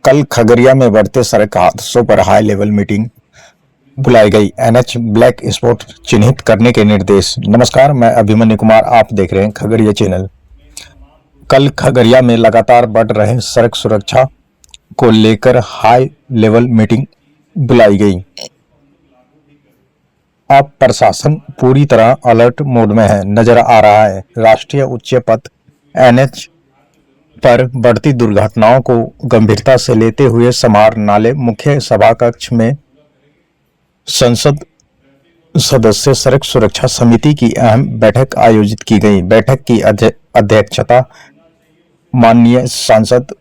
कल खगड़िया में बढ़ते सड़क हादसों पर हाई लेवल मीटिंग बुलाई गई। एनएच ब्लैक स्पॉट चिन्हित करने के निर्देश। नमस्कार, मैं अभिमन्यु कुमार, आप देख रहे हैं खगड़िया चैनल। कल खगड़िया में लगातार बढ़ रहे सड़क सुरक्षा को लेकर हाई लेवल मीटिंग बुलाई गई। अब प्रशासन पूरी तरह अलर्ट मोड में नजर आ रहा है। राष्ट्रीय उच्च पथ एनएच पर बढ़ती दुर्घटनाओं को गंभीरता से लेते हुए समाहरणालय मुख्य सभा कक्ष में संसद सदस्य सड़क सुरक्षा समिति की अहम बैठक आयोजित की गई। बैठक की अध्यक्षता माननीय सांसद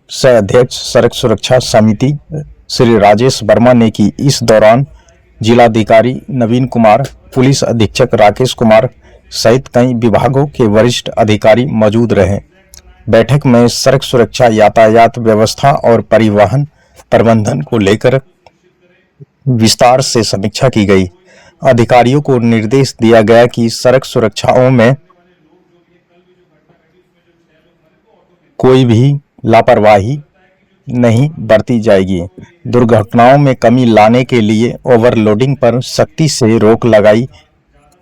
सह अध्यक्ष सड़क सुरक्षा समिति श्री राजेश वर्मा ने की। इस दौरान जिलाधिकारी नवीन कुमार, पुलिस अधीक्षक राकेश कुमार सहित कई विभागों के वरिष्ठ अधिकारी मौजूद रहे। बैठक में सड़क सुरक्षा, यातायात व्यवस्था और परिवहन प्रबंधन को लेकर विस्तार से समीक्षा की गई। अधिकारियों को निर्देश दिया गया कि सड़क सुरक्षाओं में कोई भी लापरवाही नहीं बरती जाएगी। दुर्घटनाओं में कमी लाने के लिए ओवरलोडिंग पर सख्ती से रोक लगाई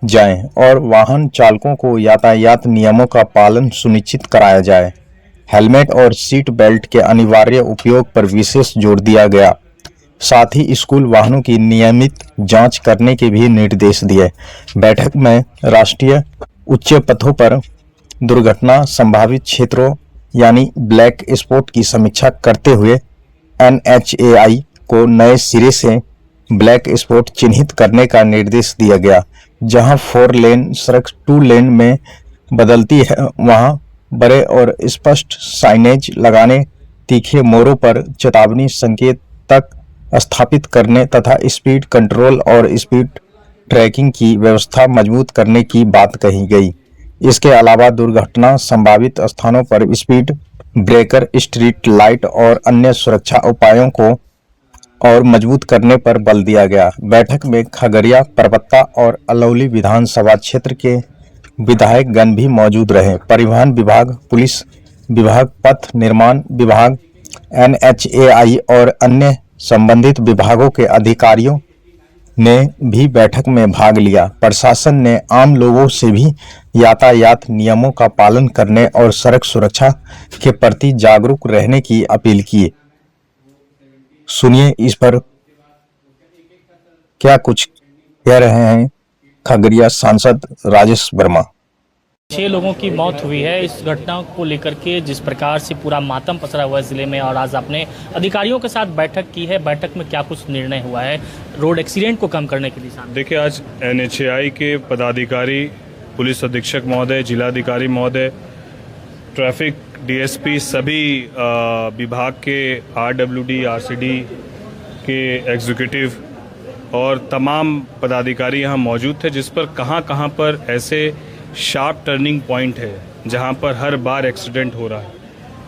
जाए और वाहन चालकों को यातायात नियमों का पालन सुनिश्चित कराया जाए। हेलमेट और सीट बेल्ट के अनिवार्य उपयोग पर विशेष जोर दिया गया। साथ ही स्कूल वाहनों की नियमित जांच करने के भी निर्देश दिए। बैठक में राष्ट्रीय उच्च पथों पर दुर्घटना संभावित क्षेत्रों यानी ब्लैक स्पॉट की समीक्षा करते हुए एनएचएआई को नए सिरे से ब्लैक स्पॉट चिन्हित करने का निर्देश दिया गया। जहां 4 लेन सड़क 2 लेन में बदलती है, वहां बड़े और स्पष्ट साइनेज लगाने, तीखे मोड़ों पर चेतावनी संकेतक स्थापित करने तथा स्पीड कंट्रोल और स्पीड ट्रैकिंग की व्यवस्था मजबूत करने की बात कही गई। इसके अलावा दुर्घटना संभावित स्थानों पर स्पीड ब्रेकर, स्ट्रीट लाइट और अन्य सुरक्षा उपायों को और मजबूत करने पर बल दिया गया। बैठक में खगड़िया, परबत्ता और अलौली विधानसभा क्षेत्र के विधायक गण भी मौजूद रहे। परिवहन विभाग, पुलिस विभाग, पथ निर्माण विभाग, एनएचएआई और अन्य संबंधित विभागों के अधिकारियों ने भी बैठक में भाग लिया। प्रशासन ने आम लोगों से भी यातायात नियमों का पालन करने और सड़क सुरक्षा के प्रति जागरूक रहने की अपील की। सुनिए इस पर क्या कुछ कह रहे हैं खगड़िया सांसद राजेश वर्मा। 6 लोगों की मौत हुई है। इस घटना को लेकर के जिस प्रकार से पूरा मातम पसरा हुआ है जिले में, और आज आपने अधिकारियों के साथ बैठक की है, बैठक में क्या कुछ निर्णय हुआ है रोड एक्सीडेंट को कम करने के दिशा में? देखिए, आज एनएचएआई के पदाधिकारी, पुलिस अधीक्षक महोदय, जिलाधिकारी महोदय, ट्रैफिक डीएसपी, सभी विभाग के आरडब्ल्यूडी, आरसीडी के एग्जीक्यूटिव और तमाम पदाधिकारी यहाँ मौजूद थे, जिस पर कहाँ पर ऐसे शार्प टर्निंग पॉइंट है जहाँ पर हर बार एक्सीडेंट हो रहा है,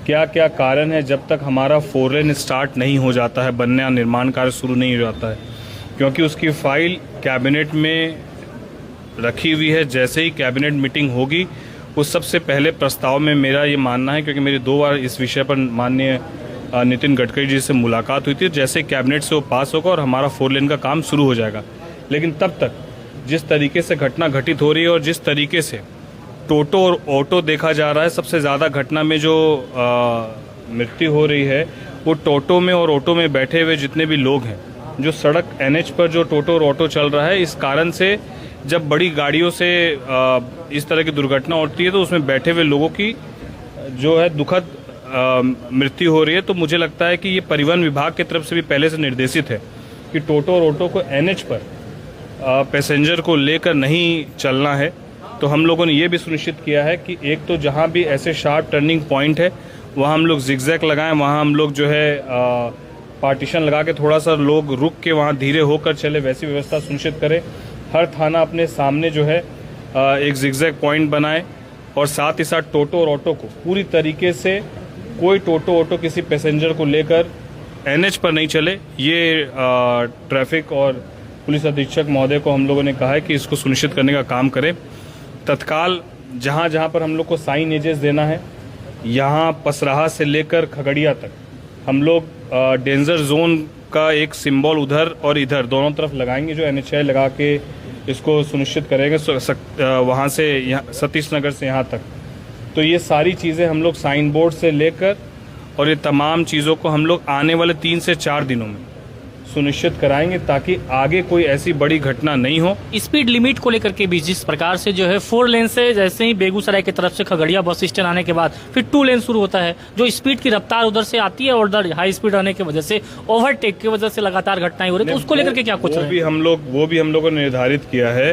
क्या क्या कारण है। जब तक हमारा 4 लेन स्टार्ट नहीं हो जाता है, बनने या निर्माण कार्य शुरू नहीं हो जाता है, क्योंकि उसकी फाइल कैबिनेट में रखी हुई है। जैसे ही कैबिनेट मीटिंग होगी, उस सबसे पहले प्रस्ताव में मेरा ये मानना है, क्योंकि मेरी 2 बार इस विषय पर माननीय नितिन गडकरी जी से मुलाकात हुई थी, जैसे कैबिनेट से वो पास होगा और हमारा 4 लेन का काम शुरू हो जाएगा। लेकिन तब तक जिस तरीके से घटना घटित हो रही है और जिस तरीके से टोटो और ऑटो देखा जा रहा है, सबसे ज़्यादा घटना में जो मृत्यु हो रही है वो टोटो में और ऑटो में बैठे हुए जितने भी लोग हैं। जो सड़क एनएच पर जो टोटो और ऑटो चल रहा है, इस कारण से जब बड़ी गाड़ियों से इस तरह की दुर्घटना होती है तो उसमें बैठे हुए लोगों की जो है दुखद मृत्यु हो रही है। तो मुझे लगता है कि ये परिवहन विभाग की तरफ से भी पहले से निर्देशित है कि टोटो और ऑटो को एनएच पर पैसेंजर को लेकर नहीं चलना है। तो हम लोगों ने ये भी सुनिश्चित किया है कि एक तो जहाँ भी ऐसे शार्प टर्निंग पॉइंट है वहाँ हम लोग जिगजैग लगाएं, वहाँ हम लोग जो है पार्टीशन लगा के थोड़ा सा लोग रुक के वहाँ धीरे होकर चले, वैसी व्यवस्था सुनिश्चित करें। हर थाना अपने सामने जो है एक जिगजैग पॉइंट बनाए, और साथ ही साथ टोटो और ऑटो को पूरी तरीके से कोई टोटो ऑटो किसी पैसेंजर को लेकर एनएच पर नहीं चले। ये ट्रैफिक और पुलिस अधीक्षक महोदय को हम लोगों ने कहा है कि इसको सुनिश्चित करने का काम करें। तत्काल जहाँ पर हम लोग को साइन एजेस देना है, यहाँ पसराहा से लेकर खगड़िया तक हम लोग डेंजर जोन का एक सिंबल उधर और इधर दोनों तरफ लगाएंगे, जो NH लगा के इसको सुनिश्चित करेंगे वहाँ से यहाँ सतीश नगर से यहाँ तक। तो ये सारी चीज़ें हम लोग साइन बोर्ड से लेकर और ये तमाम चीज़ों को हम लोग आने वाले 3 से 4 दिनों में सुनिश्चित कराएंगे ताकि आगे कोई ऐसी बड़ी घटना नहीं हो। स्पीड लिमिट को लेकर के भी जिस प्रकार से जो है 4 लेन से जैसे ही बेगूसराय की तरफ से खगड़िया बस स्टैंड आने के बाद फिर 2 लेन शुरू होता है, जो स्पीड की रफ्तार उधर से आती है और उधर हाई स्पीड रहने की वजह से ओवरटेक की वजह से लगातार घटनाएं हो रही है, तो उसको लेकर के क्या कुछ वो भी हम लोगों ने निर्धारित किया है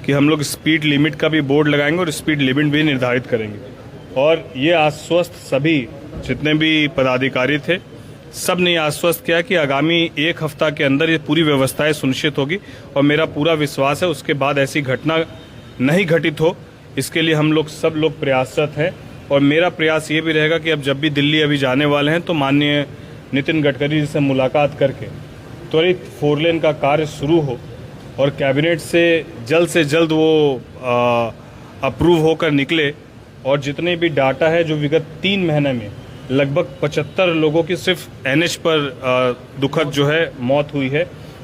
कि हम लोग स्पीड लिमिट का भी बोर्ड लगाएंगे और स्पीड लिमिट भी निर्धारित करेंगे। और ये आश्वस्त सभी जितने भी पदाधिकारी थे सब ने आश्वस्त किया कि आगामी 1 हफ्ता के अंदर ये पूरी व्यवस्थाएं सुनिश्चित होगी और मेरा पूरा विश्वास है उसके बाद ऐसी घटना नहीं घटित हो, इसके लिए हम लोग सब लोग प्रयासरत हैं। और मेरा प्रयास ये भी रहेगा कि अब जब भी दिल्ली अभी जाने वाले हैं तो माननीय नितिन गडकरी जी से मुलाकात करके त्वरित 4 लेन का कार्य शुरू हो और कैबिनेट से जल्द वो अप्रूव होकर निकले। और जितने भी डाटा है जो विगत 3 महीने में लगभग 75 लोगों की सिर्फ NH पर दुखद जो है मौत हुई है,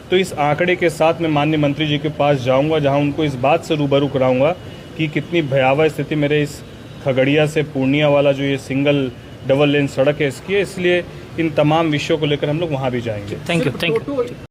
तो इस आंकड़े के साथ मैं माननीय मंत्री जी के पास जाऊंगा जहां उनको इस बात से रूबरू कराऊंगा कि कितनी भयावह स्थिति मेरे इस खगड़िया से पूर्णिया वाला जो ये सिंगल डबल लेन सड़क है इसकी है। इसलिए इन तमाम विषयों को लेकर हम लोग वहां भी जाएंगे। Thank you.